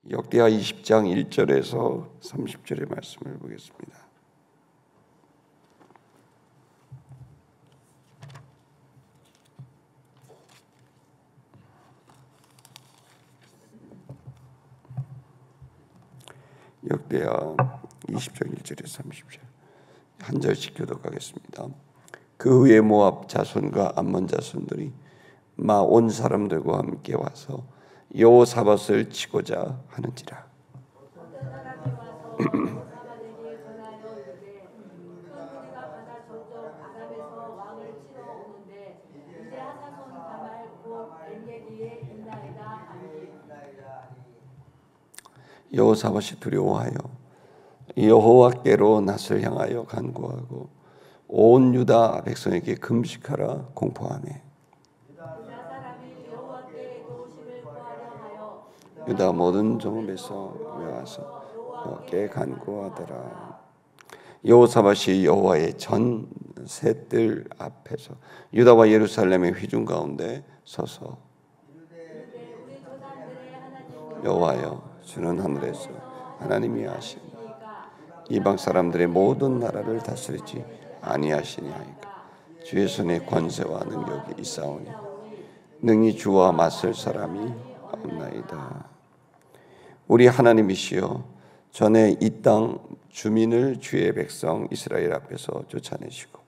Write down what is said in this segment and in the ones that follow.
역대하 20장 1절에서 30절의 말씀을 보겠습니다. 역대하 20장 1절에서 30절 한 절씩 교독하겠습니다. 그 후에 모압 자손과 암몬 자손들이 온 사람들과 함께 와서 여호사밧을 치고자 하는지라. 여호사밧이 두려워하여 여호와께로 낯을 향하여 간구하고 온 유다 백성에게 금식하라 공포하매 유다 모든 종업에서 모여와서 여호와께 간구하더라. 여호사밧이 여호와의 전 셋들 앞에서 유다와 예루살렘의 휘중 가운데 서서 여호와여 주는 하늘에서 하나님이 하시니 이방 사람들의 모든 나라를 다스리지 아니하시니하이까. 주의 손에 권세와 능력이 있사오니 능히 주와 맞설 사람이 없나이다. 우리 하나님이시여 전에 이 땅 주민을 주의 백성 이스라엘 앞에서 쫓아내시고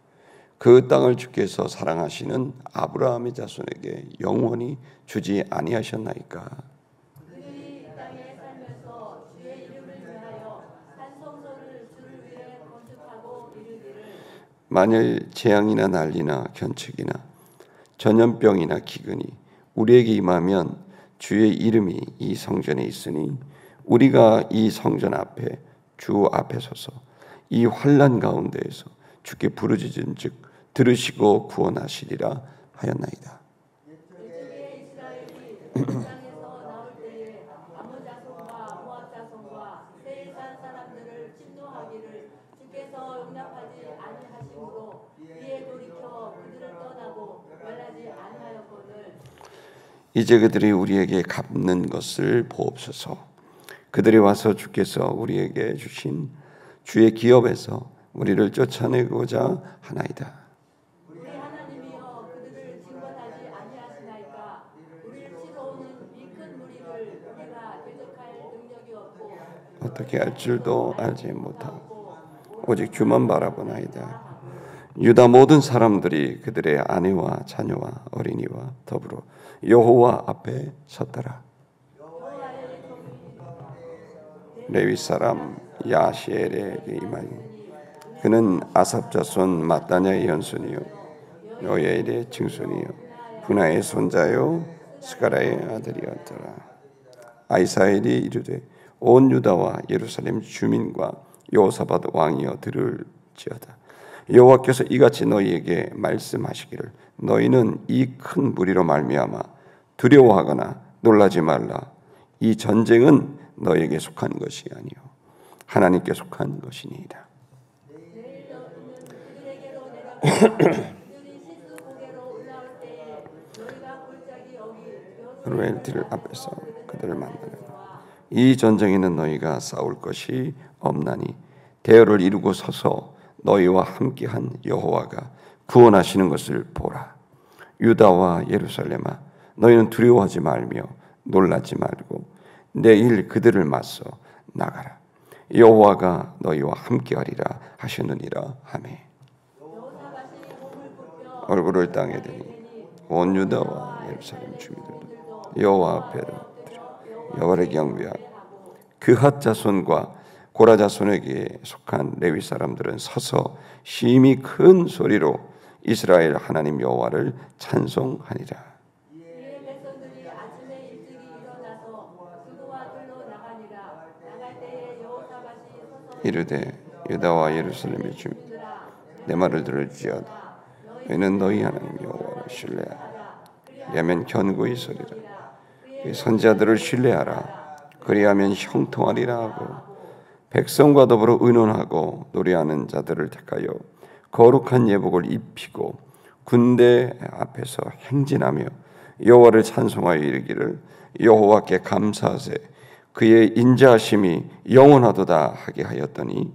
그 땅을 주께서 사랑하시는 아브라함의 자손에게 영원히 주지 아니하셨나이까. 만일 재앙이나 난리나 견책이나 전염병이나 기근이 우리에게 임하면 주의 이름이 이 성전에 있으니 우리가 이 성전 앞에 주 앞에 서서 이 환난 가운데에서 주께 부르짖은즉 들으시고 구원하시리라 하였나이다. 이제 그들이 우리에게 갚는 것을 보옵소서. 그들이 와서 주께서 우리에게 주신 주의 기업에서 우리를 쫓아내고자 하나이다. 우리 하나님이여 그들을 징벌하지 아니하시나이까. 우리를 치러 오는 이 큰 무리를 우리가 대적할 능력이 없고 어떻게 할 줄도 알지 못하고 오직 주만 바라보나이다. 유다 모든 사람들이 그들의 아내와 자녀와 어린이와 더불어 여호와 앞에 섰더라. 레위 사람 야시엘에게 임하니 그는 아삽 자손 마따냐의 현손이요 요엘의 증손이요 분하의 손자요 스가라의 아들이었더라. 아이사엘이 이르되 온 유다와 예루살렘 주민과 여호사밧 왕이여 들을지어다. 여호와께서 이같이 너희에게 말씀하시기를 너희는 이 큰 무리로 말미암아 두려워하거나 놀라지 말라. 이 전쟁은 너희에게 속한 것이 아니요 하나님께 속한 것이니이다. 루엘들 앞에서 그들을 만나라. 이 전쟁에는 너희가 싸울 것이 없나니 대열을 이루고 서서 너희와 함께한 여호와가 구원하시는 것을 보라. 유다와 예루살렘아 너희는 두려워하지 말며 놀라지 말고 내일 그들을 맞서 나가라. 여호와가 너희와 함께하리라 하셨느니라 하매 얼굴을 땅에 대니 온 유다와 예루살렘 주민들도 여호와 앞에 여호와를 경배하고 그핫 자손과 고라 자손에게 속한 레위 사람들은 서서 심히 큰 소리로 이스라엘 하나님 여호와를 찬송하니라. 이르되 유다와 예루살렘의 주민 내 말을 들을지어다. 너희는 너희 하나님 여호와를 신뢰하라. 그리하면 견고히 서리라. 선지자들을 신뢰하라. 그리하면 형통하리라 하고 백성과 더불어 의논하고 노래하는 자들을 택하여 거룩한 예복을 입히고 군대 앞에서 행진하며 여호와를 찬송하여 이르기를 여호와께 감사하세. 그의 인자하심이 영원하도다 하게 하였더니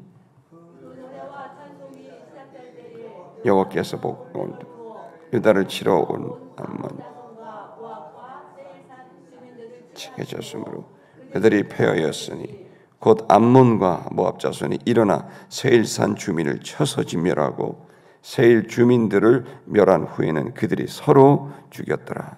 여호와께서 보고 유다를 치러 온 암몬 치게졌으므로 그들이 패하였으니 곧 암몬과 모압 자손이 일어나 세일산 주민을 쳐서 진멸하고 세일 주민들을 멸한 후에는 그들이 서로 죽였더라.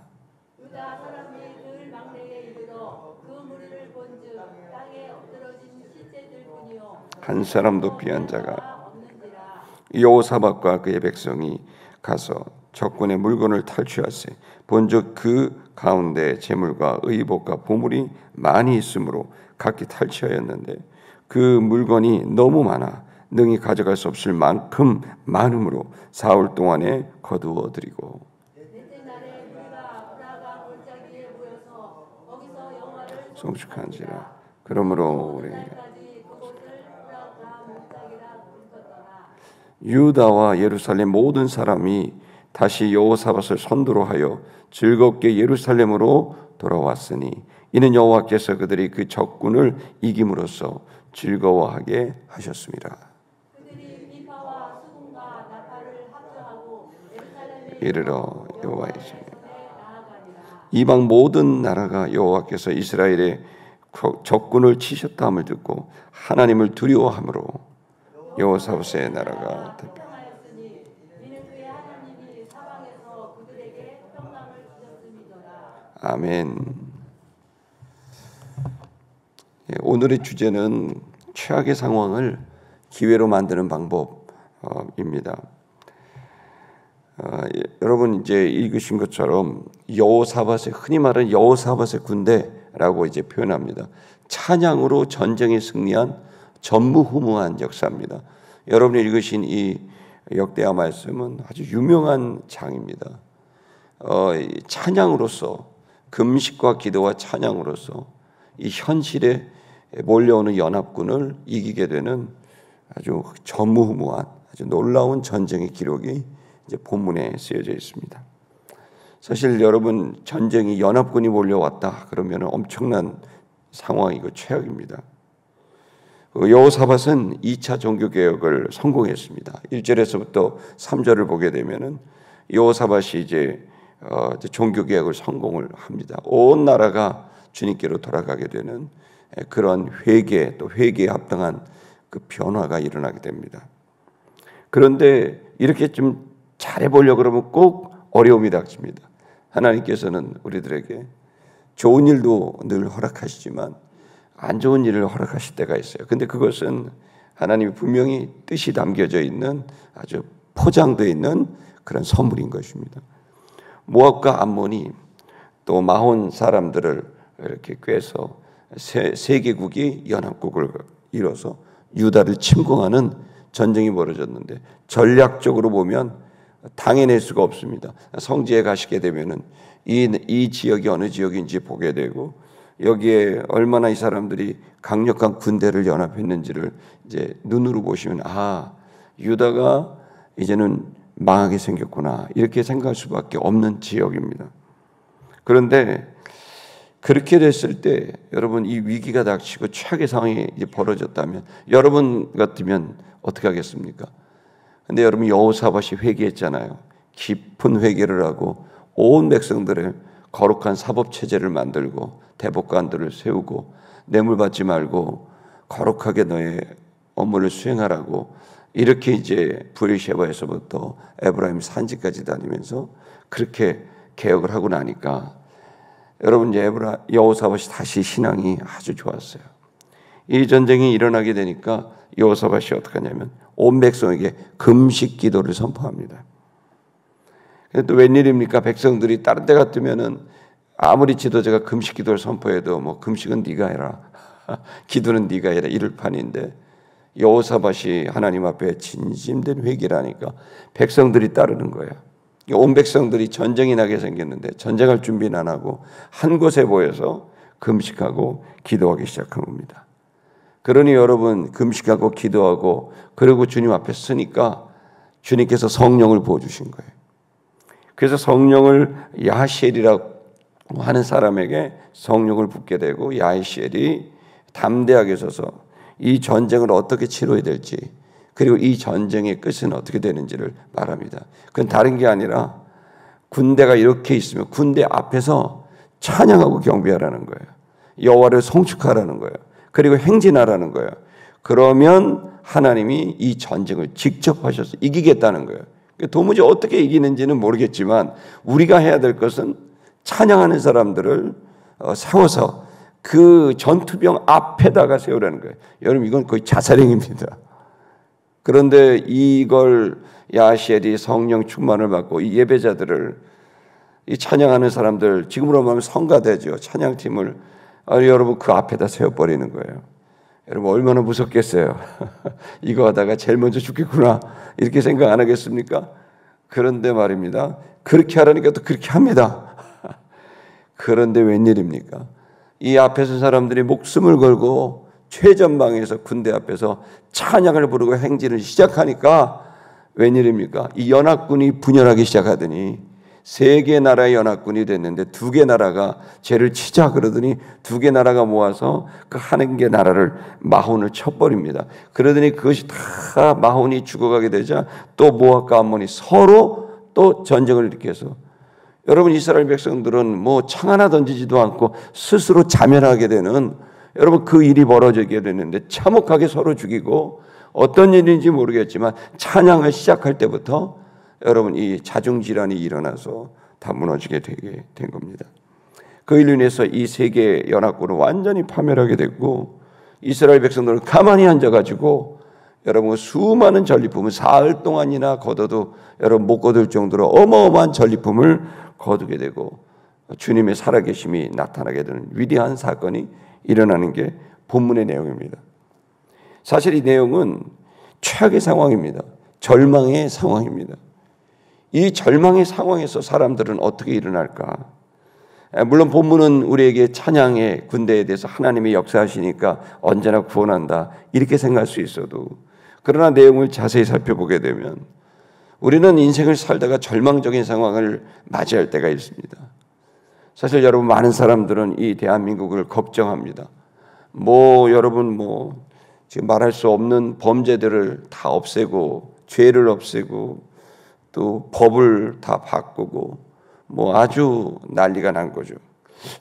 유다 사람이 그 망대에 이르러 그 무리를 본즉 땅에 엎드러진 실제들뿐이요 한 사람도 피한 자가 없는지라. 여호사밧과 그의 백성이 가서 적군의 물건을 탈취하세 본즉 그 가운데 재물과 의복과 보물이 많이 있으므로 각기 탈취하였는데 그 물건이 너무 많아 능히 가져갈 수 없을 만큼 많음으로 사흘 동안에 거두어 드리고 넷째 날에 우리가 브라가 골짜기에 모여서 거기서 여호와를 송축한지라. 그러므로 우리 그곳을 브라가 골짜기라 불렀더라. 유다와 예루살렘 모든 사람이 다시 여호사밧을 선두로 하여 즐겁게 예루살렘으로 돌아왔으니 이는 여호와께서 그들이 그 적군을 이김으로써 즐거워하게 하셨습니다. 그들이 비파와 수금과 나팔을 합주하고 예루살렘에 이르러 여호와의 전 나아가니라. 이방 모든 나라가 여호와께서 이스라엘의 적군을 치셨다함을 듣고 하나님을 두려워함으로 여호사밧의 나라가 대표. 평하였으니 이는 그의 하나님이 사방에서 그들에게 평강을 주셨음이더라. 아멘. 오늘의 주제는 최악의 상황을 기회로 만드는 방법입니다. 여러분 이제 읽으신 것처럼 여호사밧의 흔히 말하는 여호사밧의 군대라고 이제 표현합니다. 찬양으로 전쟁에 승리한 전무후무한 역사입니다. 여러분이 읽으신 이 역대하 말씀은 아주 유명한 장입니다. 찬양으로서 금식과 기도와 찬양으로서 이 현실에 몰려오는 연합군을 이기게 되는 아주 전무후무한 아주 놀라운 전쟁의 기록이 이제 본문에 쓰여져 있습니다. 사실 여러분 전쟁이 연합군이 몰려왔다 그러면 엄청난 상황이고 최악입니다. 여호사밧은 2차 종교개혁을 성공했습니다. 1절에서부터 3절을 보게 되면은 여호사밧이 이제 종교개혁을 성공을 합니다. 온 나라가 주님께로 돌아가게 되는 그런 회개 또 회개에 합당한 그 변화가 일어나게 됩니다. 그런데 이렇게 좀 잘해보려고 그러면 꼭 어려움이 닥칩니다. 하나님께서는 우리들에게 좋은 일도 늘 허락하시지만 안 좋은 일을 허락하실 때가 있어요. 근데 그것은 하나님이 분명히 뜻이 담겨져 있는 아주 포장되어 있는 그런 선물인 것입니다. 모압과 암몬이 또 마혼 사람들을 이렇게 꿰서 세 개국이 연합국을 이뤄서 유다를 침공하는 전쟁이 벌어졌는데 전략적으로 보면 당해낼 수가 없습니다. 성지에 가시게 되면은 이 지역이 어느 지역인지 보게 되고 여기에 얼마나 이 사람들이 강력한 군대를 연합했는지를 이제 눈으로 보시면 유다가 이제는 망하게 생겼구나 이렇게 생각할 수밖에 없는 지역입니다. 그런데 그렇게 됐을 때 여러분 이 위기가 닥치고 최악의 상황이 이제 벌어졌다면 여러분 같으면 어떻게 하겠습니까? 근데 여러분 여호사밧이 회개했잖아요. 깊은 회개를 하고 온 백성들을 거룩한 사법 체제를 만들고 대법관들을 세우고 뇌물 받지 말고 거룩하게 너의 업무를 수행하라고 이렇게 이제 브리셰바에서부터 에브라임 산지까지 다니면서 그렇게 개혁을 하고 나니까 여러분 이제 여호사밧이 다시 신앙이 아주 좋았어요. 이 전쟁이 일어나게 되니까 여호사밧이 어떻게 하냐면 온 백성에게 금식 기도를 선포합니다. 근데 또 웬일입니까? 백성들이 다른 데 같으면은 아무리 지도자가 금식 기도를 선포해도 뭐 금식은 네가 해라, 기도는 네가 해라 이럴 판인데 여호사밧이 하나님 앞에 진심된 회개를 하니까 백성들이 따르는 거예요. 온 백성들이 전쟁이 나게 생겼는데 전쟁할 준비는 안 하고 한 곳에 모여서 금식하고 기도하기 시작한 겁니다. 그러니 여러분 금식하고 기도하고 그리고 주님 앞에 서니까 주님께서 성령을 부어주신 거예요. 그래서 성령을 야시엘이라고 하는 사람에게 성령을 붓게 되고 야시엘이 담대하게 서서 이 전쟁을 어떻게 치러야 될지, 그리고 이 전쟁의 끝은 어떻게 되는지를 말합니다. 그건 다른 게 아니라 군대가 이렇게 있으면 군대 앞에서 찬양하고 경배하라는 거예요. 여호와를 송축하라는 거예요. 그리고 행진하라는 거예요. 그러면 하나님이 이 전쟁을 직접 하셔서 이기겠다는 거예요. 도무지 어떻게 이기는지는 모르겠지만 우리가 해야 될 것은 찬양하는 사람들을 세워서 그 전투병 앞에다가 세우라는 거예요. 여러분, 이건 거의 자살행위입니다. 그런데 이걸 야시엘이 성령 충만을 받고 이 예배자들을, 이 찬양하는 사람들, 지금으로 말하면 성가대죠, 찬양팀을 여러분 그 앞에다 세워버리는 거예요. 여러분 얼마나 무섭겠어요. 이거 하다가 제일 먼저 죽겠구나 이렇게 생각 안 하겠습니까? 그런데 말입니다, 그렇게 하라니까 또 그렇게 합니다. 그런데 웬일입니까? 이 앞에 선 사람들이 목숨을 걸고 최전방에서 군대 앞에서 찬양을 부르고 행진을 시작하니까 웬일입니까? 이 연합군이 분열하기 시작하더니 3개 나라의 연합군이 됐는데 2개 나라가 죄를 치자 그러더니 2개 나라가 모아서 그 한 개 나라를 마혼을 쳐버립니다. 그러더니 그것이 다 마혼이 죽어가게 되자 또 모압과 암몬이 서로 또 전쟁을 일으켜서, 여러분 이스라엘 백성들은 뭐 창 하나 던지지도 않고 스스로 자멸하게 되는, 여러분 그 일이 벌어지게 되는데 참혹하게 서로 죽이고, 어떤 일인지 모르겠지만 찬양을 시작할 때부터 여러분 이 자중질환이 일어나서 다 무너지게 되게 된 겁니다. 그 일로 인해서 이 세계 연합군은 완전히 파멸하게 됐고, 이스라엘 백성들은 가만히 앉아가지고 여러분 수많은 전리품을 사흘 동안이나 거둬도 여러분 못 거둘 정도로 어마어마한 전리품을 거두게 되고 주님의 살아계심이 나타나게 되는 위대한 사건이 일어나는 게 본문의 내용입니다. 사실 이 내용은 최악의 상황입니다. 절망의 상황입니다. 이 절망의 상황에서 사람들은 어떻게 일어날까? 물론 본문은 우리에게 찬양의 군대에 대해서 하나님이 역사하시니까 언제나 구원한다 이렇게 생각할 수 있어도, 그러나 내용을 자세히 살펴보게 되면 우리는 인생을 살다가 절망적인 상황을 맞이할 때가 있습니다. 사실 여러분 많은 사람들은 이 대한민국을 걱정합니다. 여러분 지금 말할 수 없는 범죄들을 다 없애고 죄를 없애고 또 법을 다 바꾸고 아주 난리가 난 거죠.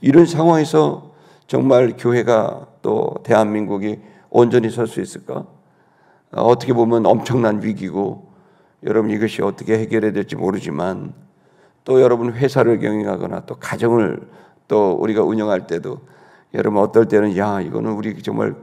이런 상황에서 정말 교회가 또 대한민국이 온전히 설 수 있을까? 어떻게 보면 엄청난 위기고, 여러분 이것이 어떻게 해결해야 될지 모르지만, 또 여러분 회사를 경영하거나 또 가정을 또 우리가 운영할 때도 여러분 어떨 때는 이거는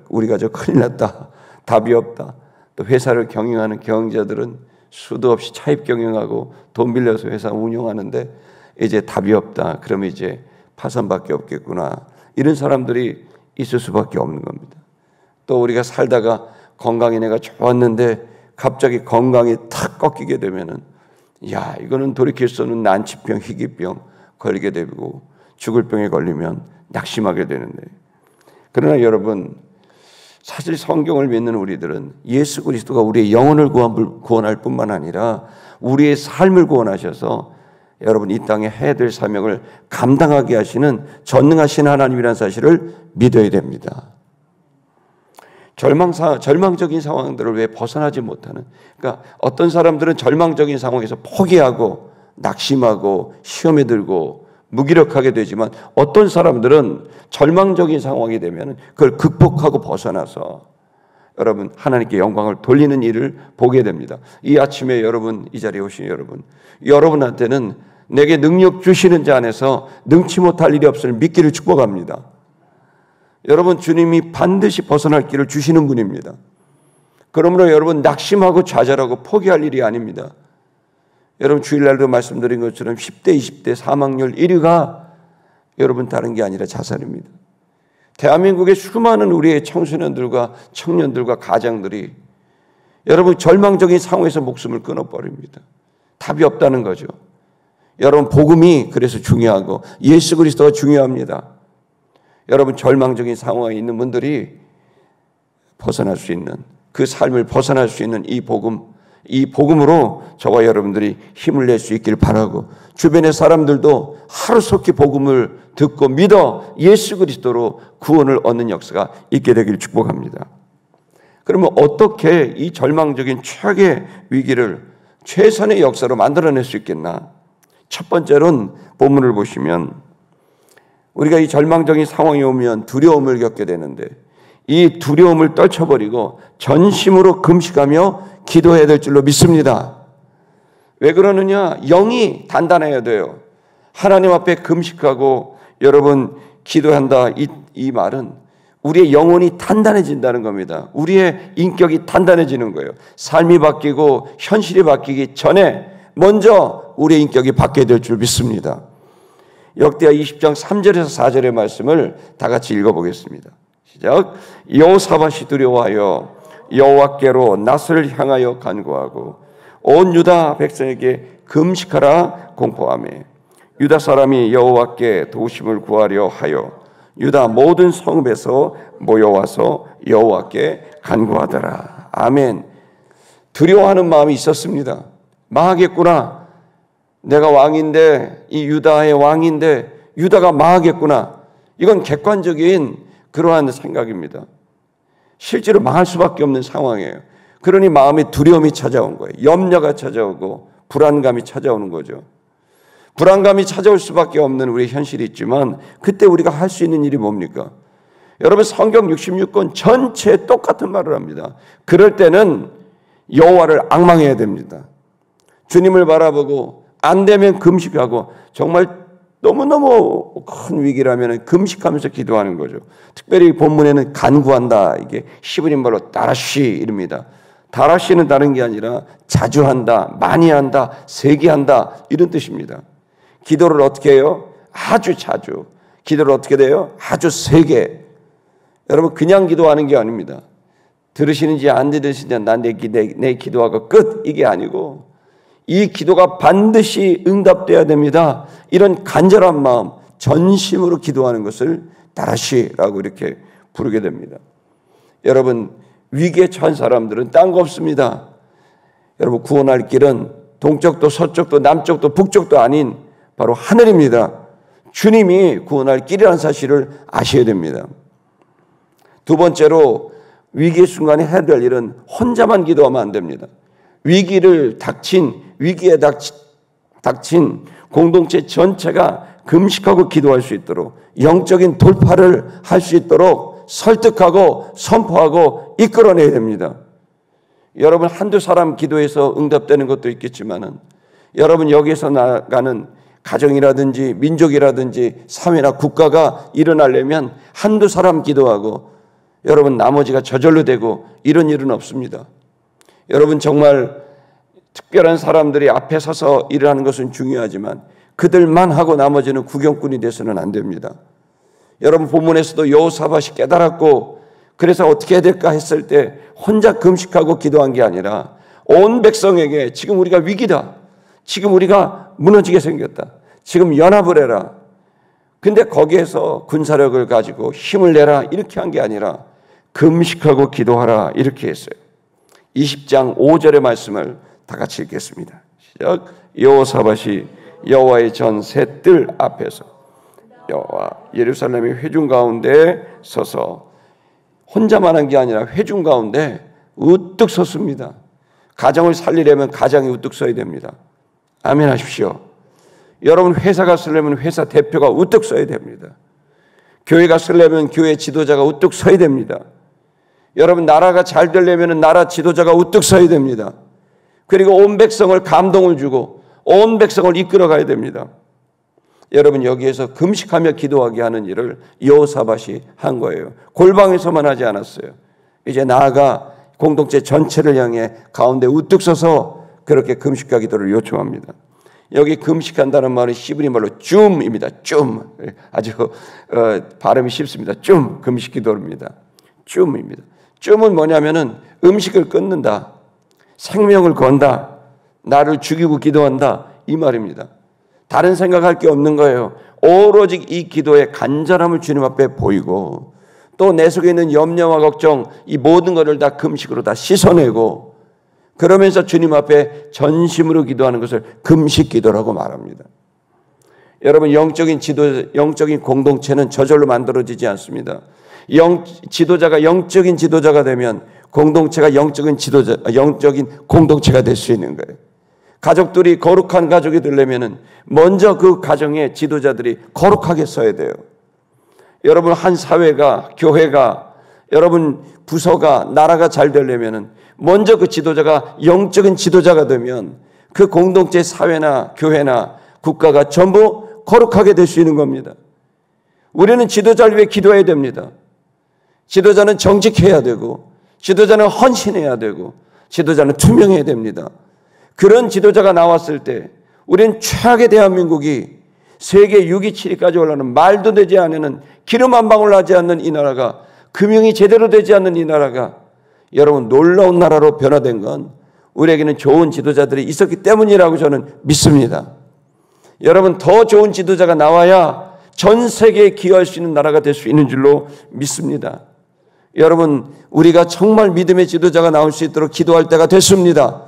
우리 가족 큰일 났다, 답이 없다. 또 회사를 경영하는 경영자들은 수도 없이 차입 경영하고 돈 빌려서 회사 운영하는데 이제 답이 없다. 그러면 이제 파산밖에 없겠구나. 이런 사람들이 있을 수밖에 없는 겁니다. 또 우리가 살다가 건강이 내가 좋았는데 갑자기 건강이 탁 꺾이게 되면은 이거는 돌이킬 수 없는 난치병, 희귀병 걸리게 되고 죽을 병에 걸리면 낙심하게 되는데, 그러나 여러분 사실 성경을 믿는 우리들은 예수 그리스도가 우리의 영혼을 구원할 뿐만 아니라 우리의 삶을 구원하셔서 여러분 이 땅에 해야 될 사명을 감당하게 하시는 전능하신 하나님이라는 사실을 믿어야 됩니다. 절망적인 상황들을 왜 벗어나지 못하는, 그러니까 어떤 사람들은 절망적인 상황에서 포기하고 낙심하고 시험에 들고 무기력하게 되지만, 어떤 사람들은 절망적인 상황이 되면 그걸 극복하고 벗어나서 여러분 하나님께 영광을 돌리는 일을 보게 됩니다. 이 아침에 여러분 이 자리에 오신 여러분한테는 내게 능력 주시는 자 안에서 능치 못할 일이 없음을 믿기를 축복합니다. 여러분 주님이 반드시 벗어날 길을 주시는 분입니다. 그러므로 여러분 낙심하고 좌절하고 포기할 일이 아닙니다. 여러분 주일날도 말씀드린 것처럼 10대, 20대 사망률 1위가 여러분 다른 게 아니라 자살입니다. 대한민국의 수많은 우리의 청소년들과 청년들과 가장들이 여러분 절망적인 상황에서 목숨을 끊어버립니다. 답이 없다는 거죠. 여러분 복음이 그래서 중요하고 예수 그리스도가 중요합니다. 여러분 절망적인 상황에 있는 분들이 벗어날 수 있는, 그 삶을 벗어날 수 있는 이 복음으로 저와 여러분들이 힘을 낼 수 있기를 바라고, 주변의 사람들도 하루속히 복음을 듣고 믿어 예수 그리스도로 구원을 얻는 역사가 있게 되길 축복합니다. 그러면 어떻게 이 절망적인 최악의 위기를 최선의 역사로 만들어낼 수 있겠나? 첫 번째로는 본문을 보시면 우리가 이 절망적인 상황이 오면 두려움을 겪게 되는데 이 두려움을 떨쳐버리고 전심으로 금식하며 기도해야 될 줄로 믿습니다. 왜 그러느냐? 영이 단단해야 돼요. 하나님 앞에 금식하고 여러분 기도한다, 이 말은 우리의 영혼이 단단해진다는 겁니다. 우리의 인격이 단단해지는 거예요. 삶이 바뀌고 현실이 바뀌기 전에 먼저 우리의 인격이 바뀌어야 될 줄 믿습니다. 역대하 20장 3절에서 4절의 말씀을 다 같이 읽어보겠습니다. 시작. 여호사밧이 두려워하여 여호와께로 낯을 향하여 간구하고 온 유다 백성에게 금식하라 공포하며 유다 사람이 여호와께 도우심을 구하려 하여 유다 모든 성읍에서 모여와서 여호와께 간구하더라. 아멘. 두려워하는 마음이 있었습니다. 망하겠구나. 내가 왕인데, 이 유다의 왕인데 유다가 망하겠구나. 이건 객관적인 그러한 생각입니다. 실제로 망할 수밖에 없는 상황이에요. 그러니 마음에 두려움이 찾아온 거예요. 염려가 찾아오고 불안감이 찾아오는 거죠. 불안감이 찾아올 수밖에 없는 우리의 현실이 있지만 그때 우리가 할 수 있는 일이 뭡니까? 여러분 성경 66권 전체에 똑같은 말을 합니다. 그럴 때는 여호와를 앙망해야 됩니다. 주님을 바라보고 안 되면 금식하고 정말 너무너무 큰 위기라면 금식하면서 기도하는 거죠. 특별히 본문에는 간구한다. 이게 히브리 말로 다라시 이릅니다. 다라시는 다른 게 아니라 자주 한다, 많이 한다, 세게 한다 이런 뜻입니다. 기도를 어떻게 해요? 아주 자주. 기도를 어떻게 돼요? 아주 세게. 여러분 그냥 기도하는 게 아닙니다. 들으시는지 안 들으시는지 난 내 기도하고 끝 이게 아니고 이 기도가 반드시 응답돼야 됩니다. 이런 간절한 마음, 전심으로 기도하는 것을 다라시라고 이렇게 부르게 됩니다. 여러분 위기에 처한 사람들은 딴 거 없습니다. 여러분 구원할 길은 동쪽도 서쪽도 남쪽도 북쪽도 아닌 바로 하늘입니다. 주님이 구원할 길이라는 사실을 아셔야 됩니다. 두 번째로 위기의 순간에 해야 될 일은 혼자만 기도하면 안 됩니다. 위기에 닥친 공동체 전체가 금식하고 기도할 수 있도록 영적인 돌파를 할 수 있도록 설득하고 선포하고 이끌어내야 됩니다. 여러분 한두 사람 기도해서 응답되는 것도 있겠지만은 여러분 여기에서 나가는 가정이라든지 민족이라든지 사회나 국가가 일어나려면 한두 사람 기도하고 여러분 나머지가 저절로 되고 이런 일은 없습니다. 여러분 정말 특별한 사람들이 앞에 서서 일을 하는 것은 중요하지만 그들만 하고 나머지는 구경꾼이 돼서는 안 됩니다. 여러분 본문에서도 여호사밧이 깨달았고 그래서 어떻게 해야 될까 했을 때 혼자 금식하고 기도한 게 아니라 온 백성에게 지금 우리가 위기다. 지금 우리가 무너지게 생겼다. 지금 연합을 해라. 근데 거기에서 군사력을 가지고 힘을 내라 이렇게 한 게 아니라 금식하고 기도하라 이렇게 했어요. 20장 5절의 말씀을 다 같이 읽겠습니다. 시작. 여호사밧이 여호와의 전 세 뜰 앞에서 여호와 예루살렘의 회중 가운데 서서 혼자만 한 게 아니라 회중 가운데 우뚝 섰습니다. 가정을 살리려면 가정이 우뚝 서야 됩니다. 아멘 하십시오. 여러분 회사가 쓰려면 회사 대표가 우뚝 서야 됩니다. 교회가 쓰려면 교회 지도자가 우뚝 서야 됩니다. 여러분 나라가 잘 되려면 나라 지도자가 우뚝 서야 됩니다. 그리고 온 백성을 감동을 주고 온 백성을 이끌어 가야 됩니다. 여러분 여기에서 금식하며 기도하게 하는 일을 여호사밧이 한 거예요. 골방에서만 하지 않았어요. 이제 나아가 공동체 전체를 향해 가운데 우뚝 서서 그렇게 금식과 기도를 요청합니다. 여기 금식한다는 말은 히브리 말로 줌입니다. 줌. 아주 발음이 쉽습니다. 줌. 금식 기도입니다. 줌입니다. 줌은 뭐냐면은 음식을 끊는다. 생명을 건다. 나를 죽이고 기도한다. 이 말입니다. 다른 생각할 게 없는 거예요. 오로지 이 기도의 간절함을 주님 앞에 보이고 또 내 속에 있는 염려와 걱정 이 모든 것을 다 금식으로 다 씻어내고 그러면서 주님 앞에 전심으로 기도하는 것을 금식 기도라고 말합니다. 여러분, 영적인 공동체는 저절로 만들어지지 않습니다. 지도자가 영적인 지도자가 되면 공동체가 영적인 공동체가 될 수 있는 거예요. 가족들이 거룩한 가족이 되려면 먼저 그 가정의 지도자들이 거룩하게 서야 돼요. 여러분, 한 사회가, 교회가, 여러분 부서가, 나라가 잘 되려면 먼저 그 지도자가 영적인 지도자가 되면 그 공동체, 사회나 교회나 국가가 전부 거룩하게 될 수 있는 겁니다. 우리는 지도자를 위해 기도해야 됩니다. 지도자는 정직해야 되고, 지도자는 헌신해야 되고, 지도자는 투명해야 됩니다. 그런 지도자가 나왔을 때 우리는 최악의 대한민국이 세계 6위, 7위까지 올라가는 말도 되지 않는, 기름 한 방울 나지 않는 이 나라가, 금융이 제대로 되지 않는 이 나라가 여러분 놀라운 나라로 변화된 건 우리에게는 좋은 지도자들이 있었기 때문이라고 저는 믿습니다. 여러분, 더 좋은 지도자가 나와야 전 세계에 기여할 수 있는 나라가 될 수 있는 줄로 믿습니다. 여러분, 우리가 정말 믿음의 지도자가 나올 수 있도록 기도할 때가 됐습니다.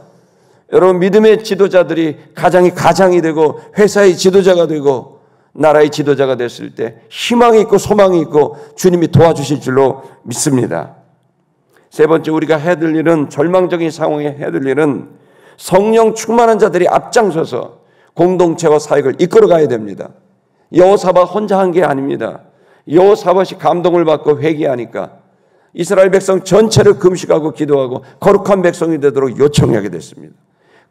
여러분, 믿음의 지도자들이 가장이 되고 회사의 지도자가 되고 나라의 지도자가 됐을 때 희망이 있고 소망이 있고 주님이 도와주실 줄로 믿습니다. 세 번째, 우리가 해야 될 일은, 절망적인 상황에 해야 될 일은 성령 충만한 자들이 앞장서서 공동체와 사역을 이끌어가야 됩니다. 여호사밧 혼자 한 게 아닙니다. 여호사밧이 감동을 받고 회개하니까 이스라엘 백성 전체를 금식하고 기도하고 거룩한 백성이 되도록 요청하게 됐습니다.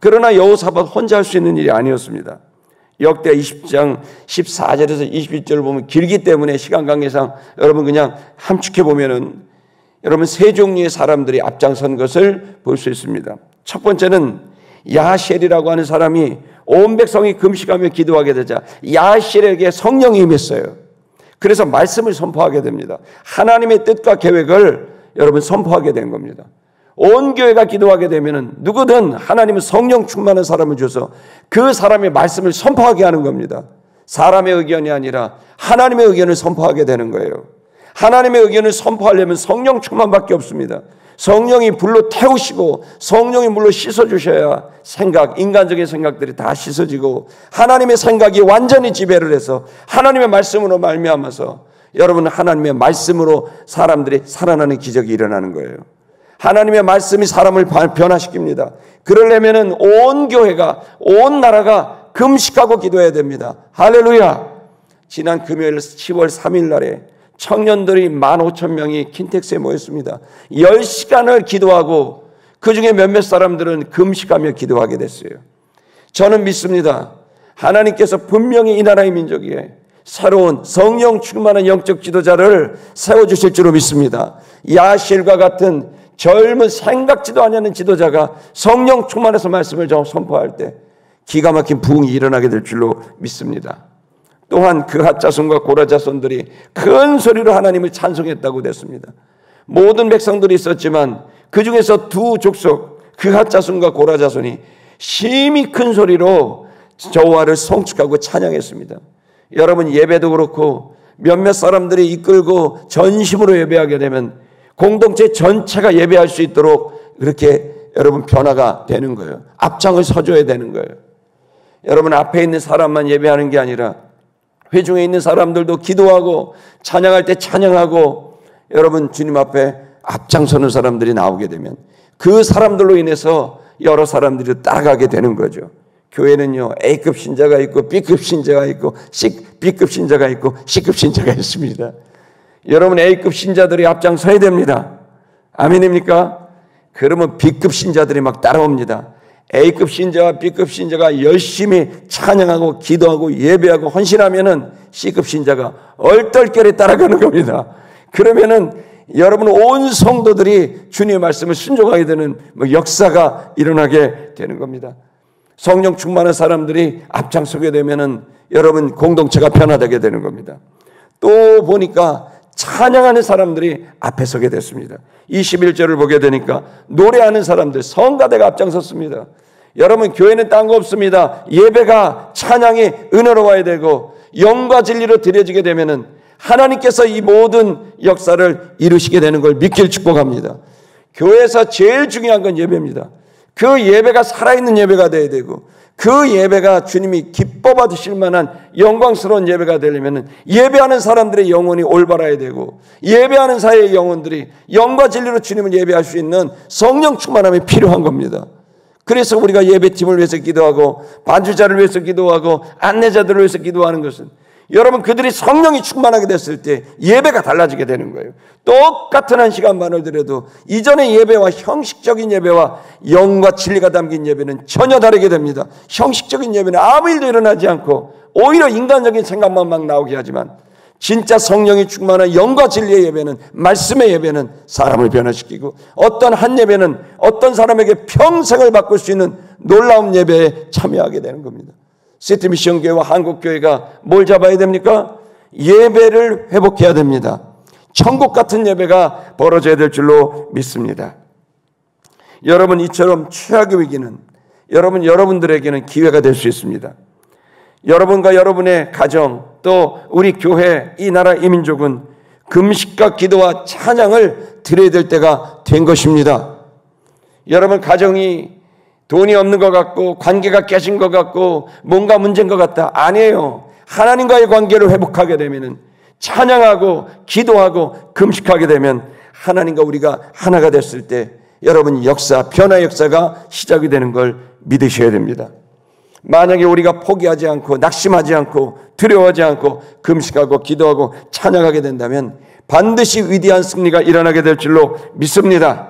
그러나 여호사밧 혼자 할 수 있는 일이 아니었습니다. 역대 20장 14절에서 21절을 보면 길기 때문에 시간 관계상 여러분 그냥 함축해 보면은 여러분 세 종류의 사람들이 앞장선 것을 볼 수 있습니다. 첫 번째는 야하시엘이라고 하는 사람이 온 백성이 금식하며 기도하게 되자 야하시엘에게 성령이 임했어요. 그래서 말씀을 선포하게 됩니다. 하나님의 뜻과 계획을 여러분 선포하게 된 겁니다. 온 교회가 기도하게 되면 누구든 하나님은 성령 충만한 사람을 줘서 그 사람의 말씀을 선포하게 하는 겁니다. 사람의 의견이 아니라 하나님의 의견을 선포하게 되는 거예요. 하나님의 의견을 선포하려면 성령 충만밖에 없습니다. 성령이 불로 태우시고 성령이 물로 씻어주셔야 인간적인 생각들이 다 씻어지고 하나님의 생각이 완전히 지배를 해서 하나님의 말씀으로 말미암아서 여러분 하나님의 말씀으로 사람들이 살아나는 기적이 일어나는 거예요. 하나님의 말씀이 사람을 변화시킵니다. 그러려면 온 교회가, 온 나라가 금식하고 기도해야 됩니다. 할렐루야! 지난 금요일 10월 3일 날에 청년들이 15,000명이 킨텍스에 모였습니다. 10시간을 기도하고 그 중에 몇몇 사람들은 금식하며 기도하게 됐어요. 저는 믿습니다. 하나님께서 분명히 이 나라의 민족에 새로운 성령 충만한 영적 지도자를 세워주실 줄로 믿습니다. 야하시엘과 같은 젊은 생각지도 않는 지도자가 성령 충만해서 말씀을 선포할 때 기가 막힌 부흥이 일어나게 될 줄로 믿습니다. 또한 그핫 자손과 고라 자손들이 큰 소리로 하나님을 찬송했다고 됐습니다. 모든 백성들이 있었지만 그 중에서 두 족속 그핫 자손과 고라 자손이 심히 큰 소리로 여호와를 송축하고 찬양했습니다. 여러분, 예배도 그렇고 몇몇 사람들이 이끌고 전심으로 예배하게 되면 공동체 전체가 예배할 수 있도록 그렇게 여러분 변화가 되는 거예요. 앞장을 서줘야 되는 거예요. 여러분, 앞에 있는 사람만 예배하는 게 아니라 회중에 있는 사람들도 기도하고 찬양할 때 찬양하고 여러분 주님 앞에 앞장서는 사람들이 나오게 되면 그 사람들로 인해서 여러 사람들이 따라가게 되는 거죠. 교회는요, A급 신자가 있고 B급 신자가 있고 B급 신자가 있고 C급 신자가 있습니다. 여러분 A급 신자들이 앞장서야 됩니다. 아멘입니까? 그러면 B급 신자들이 막 따라옵니다. A급 신자와 B급 신자가 열심히 찬양하고 기도하고 예배하고 헌신하면은 C급 신자가 얼떨결에 따라가는 겁니다. 그러면은 여러분 온 성도들이 주님의 말씀을 순종하게 되는 역사가 일어나게 되는 겁니다. 성령 충만한 사람들이 앞장서게 되면은 여러분 공동체가 변화되게 되는 겁니다. 또 보니까 찬양하는 사람들이 앞에 서게 됐습니다. 21절을 보게 되니까 노래하는 사람들, 성가대가 앞장섰습니다. 여러분, 교회는 딴 거 없습니다. 예배가, 찬양이 은혜로 와야 되고 영과 진리로 드려지게 되면은 하나님께서 이 모든 역사를 이루시게 되는 걸 믿길 축복합니다. 교회에서 제일 중요한 건 예배입니다. 그 예배가 살아있는 예배가 돼야 되고 그 예배가 주님이 기뻐 받으실 만한 영광스러운 예배가 되려면 예배하는 사람들의 영혼이 올바라야 되고, 예배하는 사이의 영혼들이 영과 진리로 주님을 예배할 수 있는 성령 충만함이 필요한 겁니다. 그래서 우리가 예배팀을 위해서 기도하고 반주자를 위해서 기도하고 안내자들을 위해서 기도하는 것은, 여러분, 그들이 성령이 충만하게 됐을 때 예배가 달라지게 되는 거예요. 똑같은 한 시간만을 들여도 이전의 예배와 형식적인 예배와 영과 진리가 담긴 예배는 전혀 다르게 됩니다. 형식적인 예배는 아무 일도 일어나지 않고 오히려 인간적인 생각만 막 나오게 하지만, 진짜 성령이 충만한 영과 진리의 예배는, 말씀의 예배는 사람을 변화시키고, 어떤 한 예배는 어떤 사람에게 평생을 바꿀 수 있는 놀라운 예배에 참여하게 되는 겁니다. 시티미션교회와 한국교회가 뭘 잡아야 됩니까? 예배를 회복해야 됩니다. 천국 같은 예배가 벌어져야 될 줄로 믿습니다. 여러분, 이처럼 최악의 위기는 여러분들에게는 기회가 될 수 있습니다. 여러분과 여러분의 가정, 또 우리 교회, 이 나라, 이 민족은 금식과 기도와 찬양을 드려야 될 때가 된 것입니다. 여러분, 가정이 돈이 없는 것 같고 관계가 깨진 것 같고 뭔가 문제인 것 같다. 아니에요. 하나님과의 관계를 회복하게 되면, 찬양하고 기도하고 금식하게 되면 하나님과 우리가 하나가 됐을 때 여러분, 변화 역사가 시작이 되는 걸 믿으셔야 됩니다. 만약에 우리가 포기하지 않고 낙심하지 않고 두려워하지 않고 금식하고 기도하고 찬양하게 된다면 반드시 위대한 승리가 일어나게 될 줄로 믿습니다.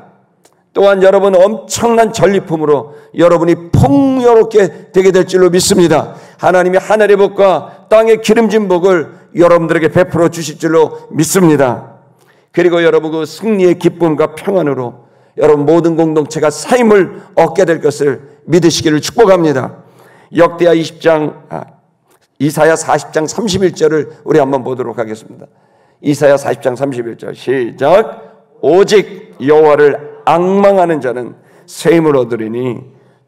또한 여러분, 엄청난 전리품으로 여러분이 풍요롭게 되게 될 줄로 믿습니다. 하나님이 하늘의 복과 땅의 기름진 복을 여러분들에게 베풀어 주실 줄로 믿습니다. 그리고 여러분, 그 승리의 기쁨과 평안으로 여러분 모든 공동체가 사임을 얻게 될 것을 믿으시기를 축복합니다. 역대하 20장, 이사야 40장 31절을 우리 한번 보도록 하겠습니다. 이사야 40장 31절 시작. 오직 여호와를 앙망하는 자는 새 힘을 얻으리니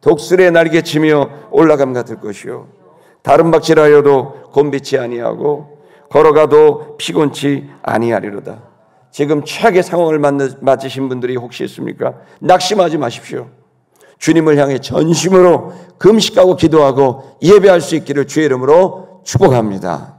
독수리의 날개치며 올라감 같을 것이요, 다른 박질하여도 곤비치 아니하고 걸어가도 피곤치 아니하리로다. 지금 최악의 상황을 맞으신 분들이 혹시 있습니까? 낙심하지 마십시오. 주님을 향해 전심으로 금식하고 기도하고 예배할 수 있기를 주의 이름으로 축복합니다.